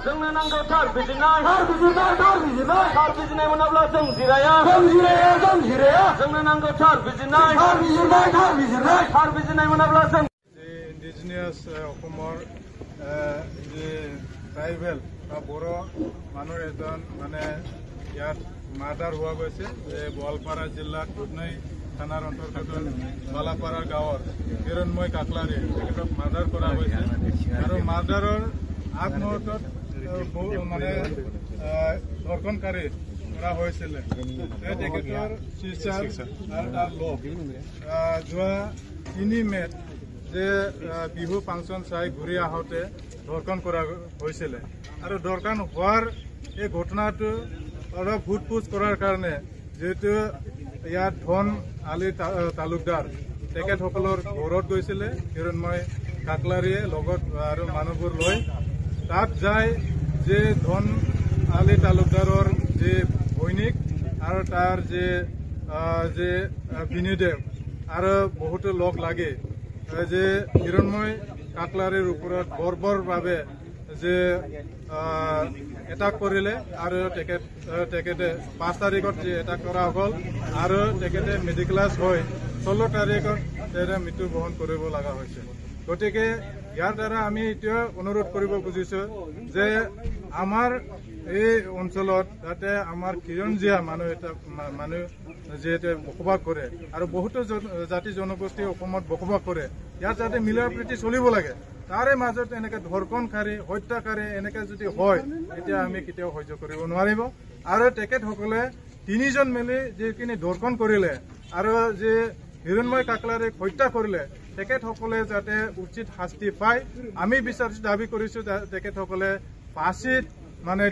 जोंनो नांगौ थार बिजिरनाय मोनाब्ला जों जिराया जोंनो नांगौ थार बिजिरनाय मोनाब्ला जों ইন্ডিজিনিয়াস অসমৰ যে ট্ৰাইবেল বা বড়ো মানুহ এজন মানে ইয়াত মাৰ্ডাৰ হোৱা গৈছে যে গোৱালপাৰা জিলাত দুধনৈ থানাৰ অন্তৰ্গত বালাপাৰা গাঁৱৰ হিৰণময় কাকলাৰী তেখেতক মাৰ্ডাৰ কৰা হৈছে আৰু মাৰ্ডাৰৰ আগমুহূৰ্তত মানে ধৰ্ষণকাৰী কৰা হৈছিল তেখেতৰ চিকিৎসাৰ আৰু তাৰ লগ যোৱা 3 মে'ত যে বিহু ফাংচন চাই ঘূৰি আহোঁতে ধৰ্ষণ কৰা হৈছিল আৰু ধৰ্ষণ হোৱাৰ এই ঘটনাটো অলপ ভূতপোজ কৰাৰ কাৰণে যেহেতু ইয়াত ধন আলি তালুকদাৰ তেখেতসকলৰ ঘৰত গৈছিলে হিৰণময় কাকলাৰীয়ে লগত আৰু মানুহবোৰ লৈ তাত যায় যে ধন আলি তালুকদাৰৰ যে ভৈনীক আৰু তাৰ যে বিনিদেৱ আৰু বহুতো লগ লাগে যে হিৰণময় কাকলাৰীৰ ওপৰত বৰ্বৰভাৱে যে এটাক কৰিলে আৰু তেখেতে 5 তাৰিখত যে এটাক কৰা হ'ল আৰু তেখেতে মেডিকেলাইজ হৈ 16 তাৰিখত তেখেতে মৃত্যুবৰণ কৰিব লগা হৈছে গতিকে ইয়াৰ দ্বাৰা আমি এতিয়া অনুৰোধ কৰিব খুজিছোঁ যে আমাৰ এই অঞ্চলত যাতে আমাৰ খিলঞ্জীয়া মানুহ যিহেতু বসবাস কৰে আৰু বহুতো জাতি জনগোষ্ঠী অসমত বসবাস কৰে ইয়াত যাতে মিলা প্ৰীতি চলিব লাগে তাৰে মাজত এনেকে ধৰ্ষণকাৰী হত্যাকাৰী এনেকে যদি হয় তেতিয়া আমি কেতিয়াও সহ্য কৰিব নোৱাৰিব আৰু তেখেতসকলে 3 জন মিলি যিখিনি ধৰ্ষণ কৰিলে আৰু যে হিৰণময় কাকলাৰীক হত্যা কৰিলে তেখেতসকলে যাতে উচিত শাস্তি পায় আমি দাবী কৰিছোঁ তেখেতসকলে ফাঁচীত মানে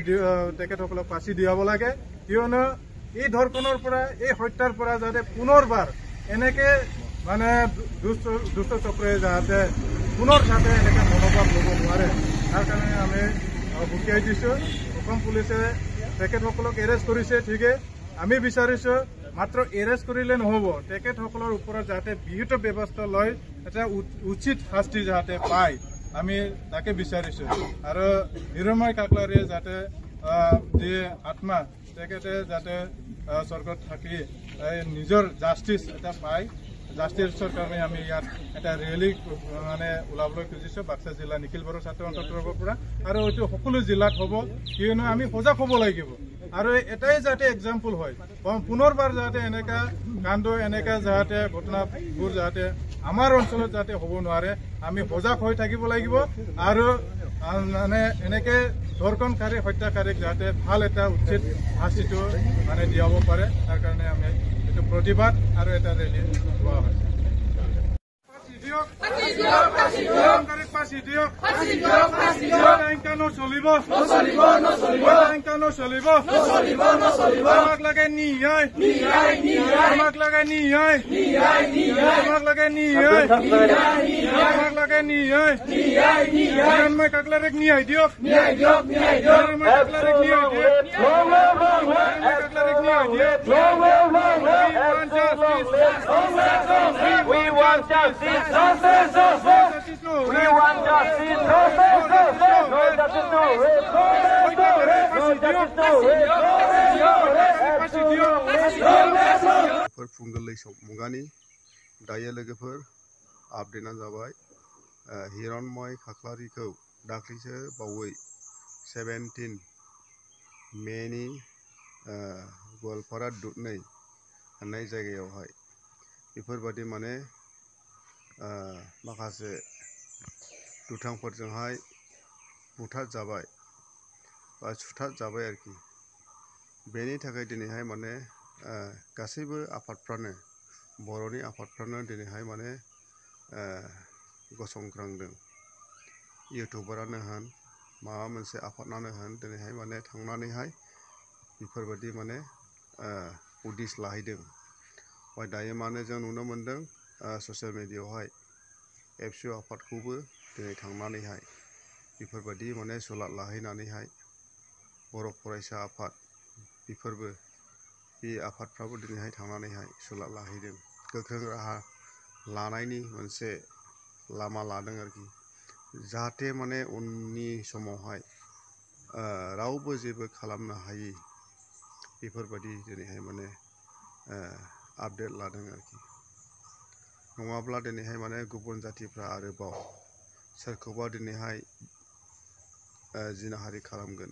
তেখেতসকলক ফাঁচী দিয়াব লাগে কিয়নো এই ধৰ্ষণৰ পৰা এই হত্যাৰ পৰা যাতে পুনৰবাৰ এনেকে মানে দুষ্ট চক্ৰে যাতে পুনৰ যাতে এনেকে মনোভাৱ ল'ব নোৱাৰে তাৰ কাৰণে আমি বুকিয়াই দিছোঁ অসম পুলিচে তেখেতসকলক এৰেষ্ট কৰিছে ঠিকে আমি বিচাৰিছোঁ মাত্ৰ এৰেষ্ট কৰিলে নহ'ব তেখেতসকলৰ ওপৰত যাতে বিহিত ব্যৱস্থা লয় এটা উচিত শাস্তি যাতে পায় আমি তাকে বিচাৰিছোঁ আৰু হিৰণময় কাকলাৰীয়ে যাতে যে আত্মা তেখেতে যাতে স্বৰ্গত থাকি নিজৰ জাষ্টিছ এটা পায় জাষ্টিছৰ কাৰণে আমি ইয়াত এটা ৰেলী মানে ওলাবলৈ খুজিছোঁ বাক্সা জিলা নিখিল বড়ো ছাত্ৰ অন্তৰ্গতৰ পৰা আৰু এইটো সকলো জিলাত হ'ব কিয়নো আমি সজাগ হ'ব লাগিব আৰু এটাই যাতে এক্সাম্পল হয় পুনৰবাৰ যাতে এনেকা কাণ্ড এনেকা যাতে ঘটনাবোৰ যাতে আমাৰ অঞ্চলত যাতে হ'ব নোৱাৰে আমি সজাগ হৈ থাকিব লাগিব আৰু মানে এনেকে ধৰ্ষণকাৰী হত্যাকাৰীক যাতে ভাল এটা উচিত শাস্তিটো মানে দিয়াব পাৰে তাৰ কাৰণে আমি এইটো প্ৰতিবাদ আৰু এটা ৰেলী লোৱা হৈছে হিৰণময় কাকলাৰীক ন্যায় দিয়ক We want justice. We want justice. फुंगलै मुगानि दायो लोगोफोर आपडेटआ जाबाय हिरणमय काकलारीखौ दाख्लैसो बावै 17 मेनि गवालपारा दुधनৈ होननाय जायगायावहाय बेफोरबादि माने माखासे दुथांफोरजोंहाय बुथारजाबाय बा सुथारजाबाय आरोखि बेनि थाखाय दिनैहाय माने गासैबो आफादफ्रानो बर'नि आफादफ्रानो दिनैहाय माने गसंख्रांदों इउटुबारानो होन माबा मोनसे आफादनानो होन दिनैहाय माने थांनानैहाय बेफोरबादि माने उदिस लाहैदों दायो माने जों नुनो मोनदों ससियेल मिडियायावहाय एबसु आफादखौबो दिनै थांनानैहाय बेफोरबादि माने सुलाद लाहैनानैहाय बर' फरायसा आफाद बेफोरबो बे आफादफ्राबो दिनैहाय थांनानैहाय सुलाद लाहैदों गोख्रों राहा लानायनि मोनसे लामा लादों आरोखि जाहाथे माने उननि समावहाय रावबो जेबो खालामनो हायि बेफोरबायदि दिनैहाय माने आपडेट लादों आरोखि नङाब्ला दिनैहाय माने गुबुन जातिफ्रा आरोबाव सोरखौबा दिनैहाय जिनाहारि खालामगोन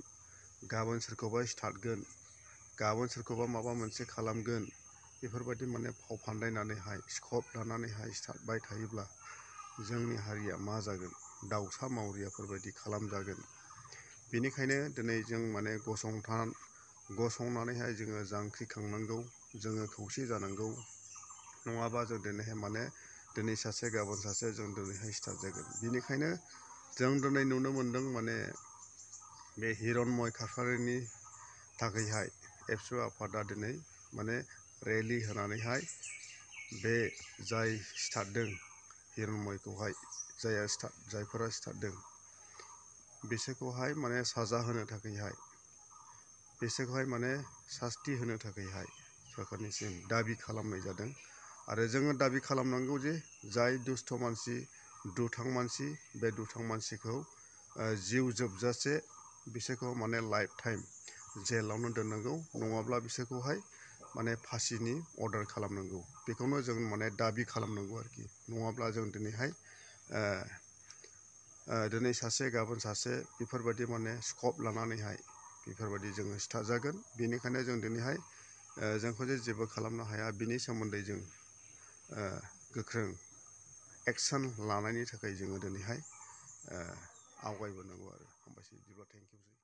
गाबोन सोरखौबा सिथारगोन गाबोन सोरखौबा माबा मोनसे खालामगोन बेफोरबायदि माने फाव फान्दायनानैहाय स्कप लानानैहाय सिथारबाय थायोब्ला जोंनि हारिया मा जागोन दाउसा मावरियाफोरबायदि खालामजागोन बेनिखायनो दिनै जों माने गसंनानैहाय जोङो जांख्रिखांनांगौ जोङो खौसे जानांगौ नङाबा जों दिनैहाय माने दिनै सासे गाबोन सासे जों दिनैहाय सिथारजागोन बेनिखायनो जों दिनै नुनो मोन्दों माने बे हिरनमय खाख्लारिनि थाखायहाय एबसु आफादा दिनै माने रेलि होनानैहाय बे जाय सिथारदों हिरनमयखौहाय जायफोरा सिथारदों बिसोरखौहाय माने साजा होनो थाखायहाय बिसोरखौहाय माने सास्ति होनो थाखायहाय सरकारनिसिम दाबि खालामनाय जादों आरो जोङो दाबि खालामनांगौ जे जाय दुस्थ मानसि दुथां मानसि बे दुथां मानसिखौ जिउ जोबजासे बिसोरखौ माने लाइफ टाइम जेलावनो दोननांगौ नङाब्ला बिसोरखौहाय माने फासिनि अर्डार खालामनांगौ बेखौनो जों माने दाबि खालामनांगौ आरोखि नङाब्ला जों दिनैहाय दिनै सासे गाबोन सासे बेफोरबायदि माने स्कप लानानैहाय बेफोरबायदि जोङो सिथारजागोन बेनिखायनो जों दिनैहाय जोंखौ जे जेबो खालामनो हाया बिनि सोमोन्दै जों गोख्रों एक्सन लानायनि थाखाय जोङो दिनैहाय आवगायबोनांगौ आरो हामबायसै बिदिब्ला थेंक इउ